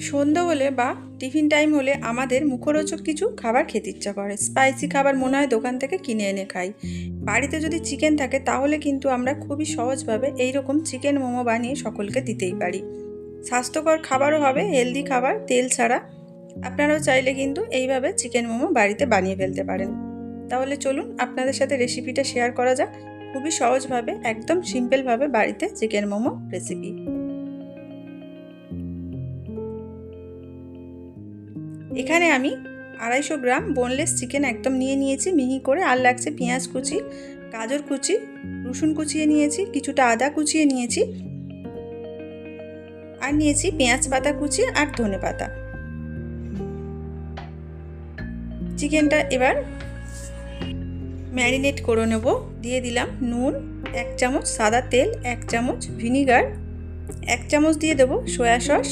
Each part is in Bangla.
সন্ধ্যা হলে বা টিফিন টাইম হলে আমাদের মুখরোচক কিছু খাবার খেতে ইচ্ছা করে। স্পাইসি খাবার মনে হয় দোকান থেকে কিনে এনে খাই। বাড়িতে যদি চিকেন থাকে তাহলে কিন্তু আমরা খুবই সহজভাবে এইরকম চিকেন মোমো বানিয়ে সকলকে দিতেই পারি। স্বাস্থ্যকর খাবারও হবে, হেলদি খাবার, তেল ছাড়া। আপনারাও চাইলে কিন্তু এইভাবে চিকেন মোমো বাড়িতে বানিয়ে ফেলতে পারেন। তাহলে চলুন আপনাদের সাথে রেসিপিটা শেয়ার করা যাক। খুবই সহজভাবে, একদম সিম্পলভাবে বাড়িতে চিকেন মোমো রেসিপি। এখানে আমি 250 গ্রাম বোনলেস চিকেন একদম নিয়ে নিয়েছি মিহি করে। আর লাগছে পেঁয়াজ কুচি, গাজর কুচি, রসুন কুচিয়ে নিয়েছি, কিছুটা আদা কুচিয়ে নিয়েছি, আর নিয়েছি পেঁয়াজ পাতা কুচি আর ধনে পাতা। চিকেনটা এবার ম্যারিনেট করে নেব। দিয়ে দিলাম নুন, 1 চামচ সাদা তেল, 1 চামচ ভিনিগার, 1 চামচ দিয়ে দেবো সয়া সস,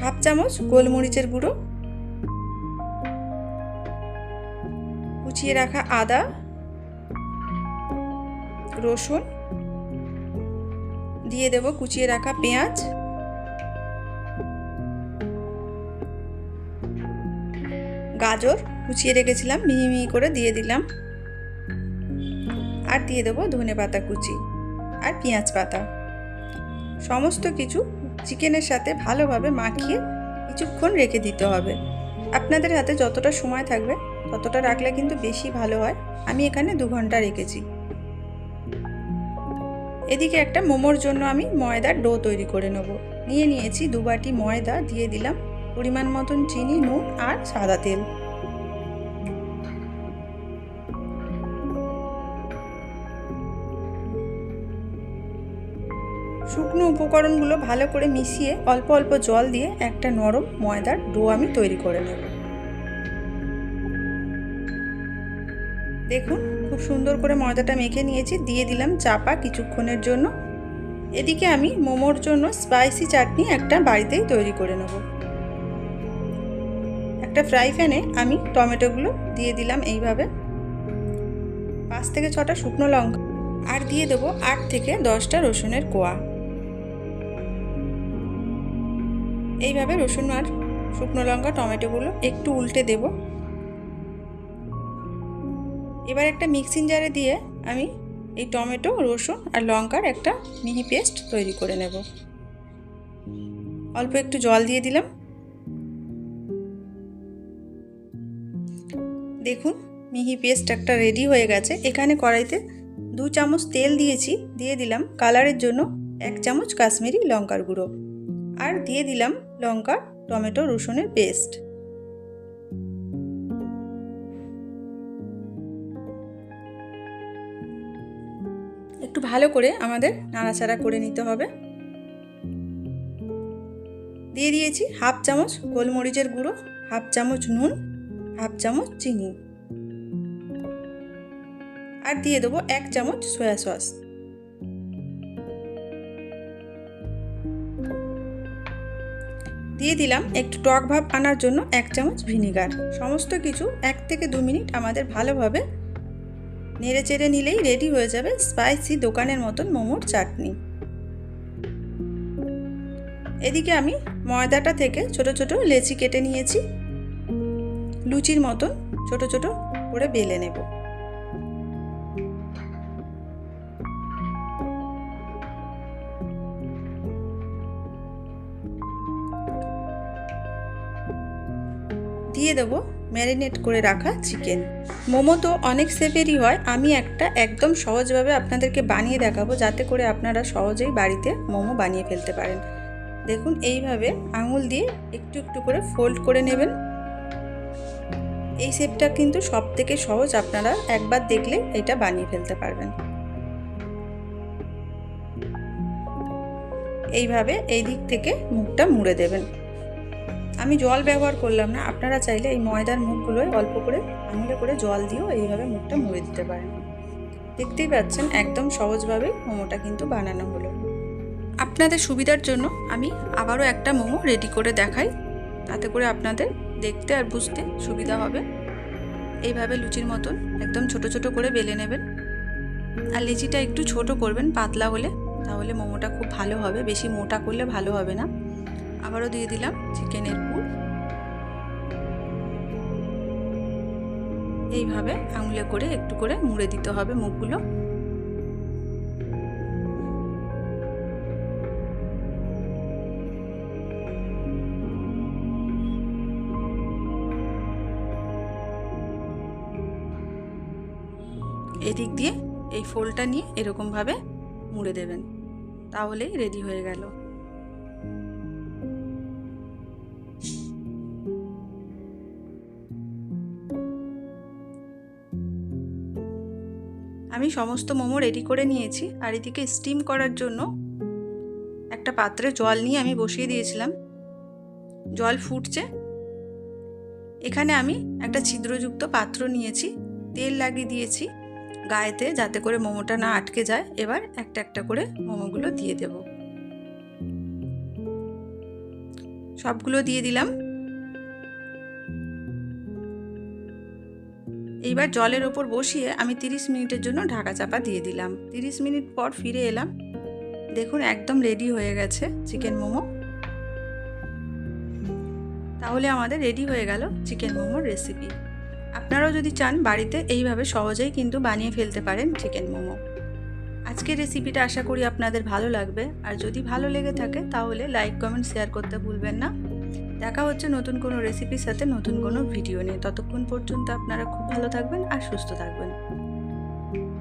হাফ চামচ গোলমরিচের গুঁড়ো, কুচিয়ে রাখা আদা, রসুন, দিয়ে দেব কুচিয়ে রাখা পেঁয়াজ, গাজর কুচিয়ে রেখেছিলাম মিহি মিহি করে দিয়ে দিলাম, আর দিয়ে দেবো ধনে পাতা কুচি আর পেঁয়াজ পাতা। সমস্ত কিছু চিকেনের সাথে ভালোভাবে মাখিয়ে কিছুক্ষণ রেখে দিতে হবে। আপনাদের হাতে যতটা সময় থাকবে ততটা রাখলে কিন্তু বেশি ভালো হয়। আমি এখানে 2 ঘন্টা রেখেছি। এদিকে একটা মোমোর জন্য আমি ময়দার ডো তৈরি করে নেব। নিয়ে নিয়েছি 2 বাটি ময়দা, দিয়ে দিলাম পরিমাণ মতন চিনি, নুন আর সাদা তেল। শুকনো উপকরণগুলো ভালো করে মিশিয়ে অল্প অল্প জল দিয়ে একটা নরম ময়দার ডো আমি তৈরি করে নেব। দেখুন খুব সুন্দর করে ময়দাটা মেখে নিয়েছি। দিয়ে দিলাম চাপা কিছুক্ষণের জন্য। এদিকে আমি মোমোর জন্য স্পাইসি চাটনি একটা বাড়িতেই তৈরি করে নেব। একটা ফ্রাই প্যানে আমি টমেটোগুলো দিয়ে দিলাম এইভাবে, 5 থেকে 6টা শুকনো লঙ্কা, আর দিয়ে দেবো 8 থেকে 10টা রসুনের কোয়া। এইভাবে রসুন আর শুকনো লঙ্কা টমেটোগুলো একটু উল্টে দেব। এবার একটা মিক্সিং জারে দিয়ে আমি এই টমেটো, রসুন আর লঙ্কার একটা মিহি পেস্ট তৈরি করে নেব। অল্প একটু জল দিয়ে দিলাম। দেখুন মিহি পেস্ট একটা রেডি হয়ে গেছে। এখানে কড়াইতে 2 চামচ তেল দিয়েছি, দিয়ে দিলাম কালারের জন্য 1 চামচ কাশ্মীরি লঙ্কার গুঁড়ো, আর দিয়ে দিলাম লঙ্কা, টমেটো, রসুনের পেস্ট। একটু ভালো করে আমাদের নাড়াচাড়া করে নিতে হবে। দিয়ে দিয়েছি হাফ চামচ গোলমরিচের গুঁড়ো, হাফ চামচ নুন, হাফ চামচ চিনি, আর দিয়ে দেবো 1 চামচ সয়া সস। দিয়ে দিলাম একটু টক ভাব আনার জন্য 1 চামচ ভিনিগার। সমস্ত কিছু 1 থেকে 2 মিনিট আমাদের ভালোভাবে নেড়ে চেড়ে নিলেই রেডি হয়ে যাবে স্পাইসি দোকানের মতন মোমোর চাটনি। এদিকে আমি ময়দাটা থেকে ছোট ছোট লেচি কেটে নিয়েছি, লুচির মতন ছোট ছোট করে বেলে নেব। দিয়ে দেবো ম্যারিনেট করে রাখা চিকেন। মোমো তো অনেক শেপেরই হয়, আমি একটা একদম সহজভাবে আপনাদেরকে বানিয়ে দেখাবো যাতে করে আপনারা সহজেই বাড়িতে মোমো বানিয়ে ফেলতে পারেন। দেখুন এইভাবে আঙুল দিয়ে একটু একটু করে ফোল্ড করে নেবেন। এই শেপটা কিন্তু সব থেকে সহজ, আপনারা একবার দেখলে এটা বানিয়ে ফেলতে পারবেন। এইভাবে এই দিক থেকে মুখটা মুড়ে দেবেন। আমি জল ব্যবহার করলাম না, আপনারা চাইলে এই ময়দার মুখগুলোয় অল্প করে আঙুলে করে জল দিয়েও এইভাবে মুখটা মুড়ে দিতে পারেন। দেখতেই পাচ্ছেন একদম সহজভাবে মোমোটা কিন্তু বানানো হলো। আপনাদের সুবিধার জন্য আমি আবারও একটা মোমো রেডি করে দেখাই, তাতে করে আপনাদের দেখতে আর বুঝতে সুবিধা হবে। এইভাবে লুচির মতন একদম ছোট ছোট করে বেলে নেবেন, আর লেচিটা একটু ছোট করবেন পাতলা হলে, তাহলে মোমোটা খুব ভালো হবে, বেশি মোটা করলে ভালো হবে না। আবারও দিয়ে দিলাম চিকেনের পুর। এইভাবে আঙুলে করে একটু করে মুড়ে দিতে হবে মুখগুলো। এদিক দিয়ে এই ফোলটা নিয়ে এরকমভাবে মুড়ে দেবেন, তাহলেই রেডি হয়ে গেল। আমি সমস্ত মোমো রেডি করে নিয়েছি। আর এদিকে স্টিম করার জন্য একটা পাত্রে জল নিয়ে আমি বসিয়ে দিয়েছিলাম। জল ফুটছে। এখানে আমি একটা ছিদ্রযুক্ত পাত্র নিয়েছি, তেল লাগিয়ে দিয়েছি গায়েতে, যাতে করে মোমোটা না আটকে যায়। এবার একটা একটা করে মোমোগুলো দিয়ে দেব। সবগুলো দিয়ে দিলাম। এইবার জলের ওপর বসিয়ে আমি 30 মিনিটের জন্য ঢাকা চাপা দিয়ে দিলাম। 30 মিনিট পর ফিরে এলাম। দেখুন একদম রেডি হয়ে গেছে চিকেন মোমো। তাহলে আমাদের রেডি হয়ে গেল চিকেন মোমোর রেসিপি। আপনারাও যদি চান বাড়িতে এইভাবে সহজেই কিন্তু বানিয়ে ফেলতে পারেন চিকেন মোমো। আজকের রেসিপিটা আশা করি আপনাদের ভালো লাগবে। আর যদি ভালো লেগে থাকে তাহলে লাইক, কমেন্ট, শেয়ার করতে ভুলবেন না। দেখা হচ্ছে নতুন কোনো রেসিপির সাথে, নতুন কোনো ভিডিও নিয়ে। ততক্ষণ পর্যন্ত আপনারা খুব ভালো থাকবেন আর সুস্থ থাকবেন।